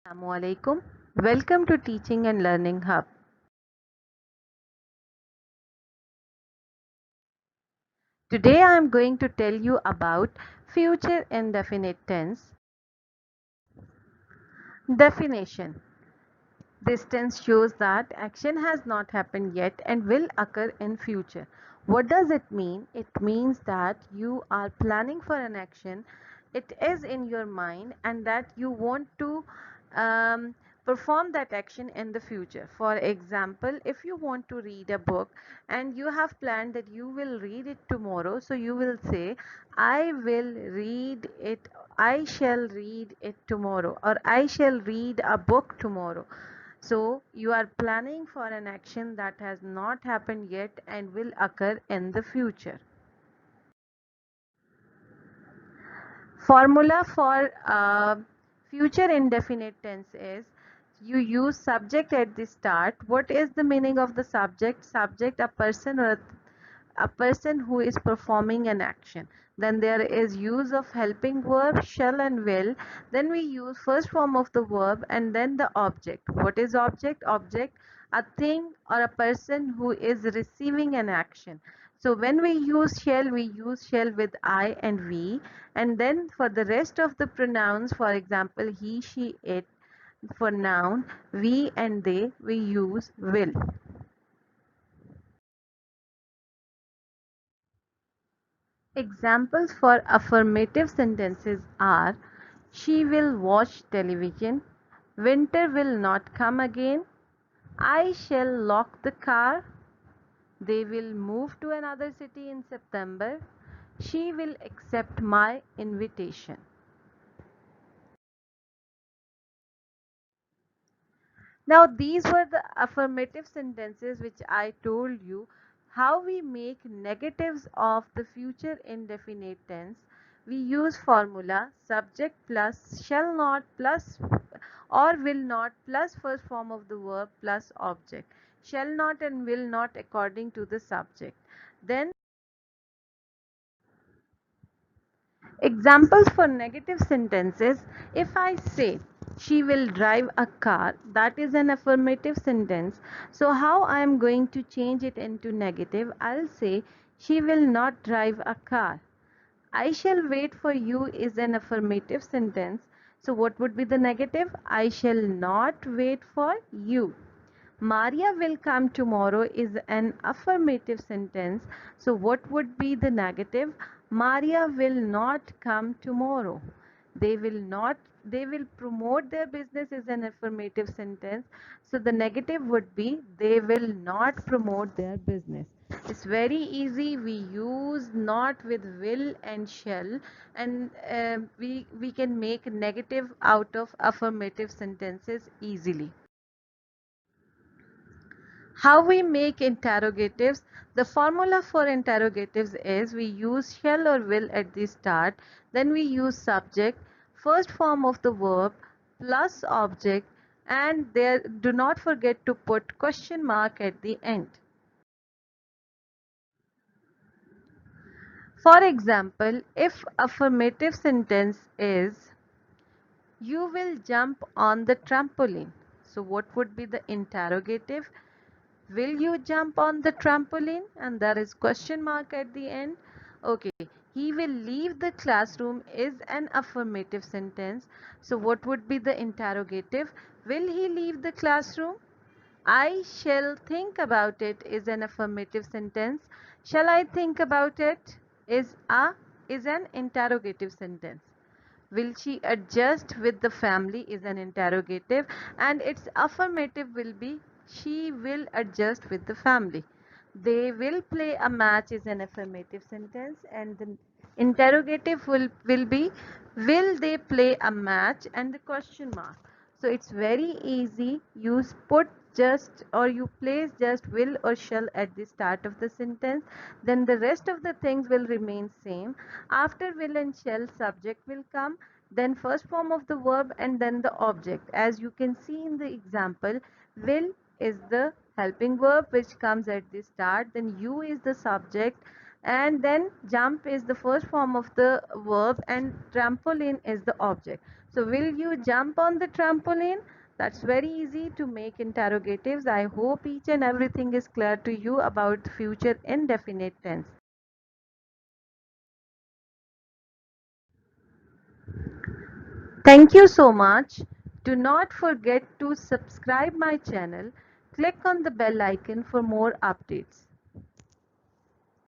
Assalamualaikum. Welcome to Teaching and Learning Hub. Today I am going to tell you about future indefinite tense. Definition. This tense shows that action has not happened yet and will occur in future. What does it mean? It means that you are planning for an action, it is in your mind, and that you want to um, perform that action in the future. For example, if you want to read a book and you have planned that you will read it tomorrow, so you will say, I will read it, I shall read it tomorrow, or I shall read a book tomorrow. So you are planning for an action that has not happened yet and will occur in the future. Formula for future indefinite tense is you use subject at the start. What is the meaning of the subject? Subject, a person or a person who is performing an action. Then there is use of helping verb shall and will. Then we use first form of the verb and then the object. What is object? Object, a thing or a person who is receiving an action. So when we use shall with I and we, and then for the rest of the pronouns, for example he, she, it, for noun, we and they, we use will. Examples for affirmative sentences are she will watch television, winter will not come again, I shall lock the car, they will move to another city in September, she will accept my invitation. Now, these were the affirmative sentences which I told you how we make negatives of the future indefinite tense. We use formula subject plus shall not plus or will not plus first form of the verb plus object. Shall not and will not according to the subject. Then examples for negative sentences. If I say she will drive a car, that is an affirmative sentence. So how I am going to change it into negative? I'll say she will not drive a car. I shall wait for you is an affirmative sentence. So what would be the negative? I shall not wait for you. Maria will come tomorrow is an affirmative sentence. So what would be the negative? Maria will not come tomorrow. They will not, they will promote their business is an affirmative sentence. So the negative would be they will not promote their business. It's very easy. We use not with will and shall, and we can make negative out of affirmative sentences easily. How we make interrogatives? The formula for interrogatives is we use shall or will at the start, then we use subject, first form of the verb plus object, and there do not forget to put question mark at the end. For example, if affirmative sentence is you will jump on the trampoline. So what would be the interrogative? Will you jump on the trampoline? And there is question mark at the end. Okay. He will leave the classroom is an affirmative sentence. So what would be the interrogative? Will he leave the classroom? I shall think about it is an affirmative sentence. Shall I think about it is an interrogative sentence. Will she adjust with the family is an interrogative, and its affirmative will be she will adjust with the family. They will play a match is an affirmative sentence, and the interrogative will be will they play a match and the question mark. So it's very easy. You put just or you place just will or shall at the start of the sentence, then the rest of the things will remain same. After will and shall, subject will come, then first form of the verb and then the object. As you can see in the example, will is the helping verb which comes at the start, then you is the subject, and then jump is the first form of the verb and trampoline is the object. So will you jump on the trampoline? That's very easy to make interrogatives. I hope each and everything is clear to you about the future indefinite tense. Thank you so much. Do not forget to subscribe my channel. Click on the bell icon for more updates.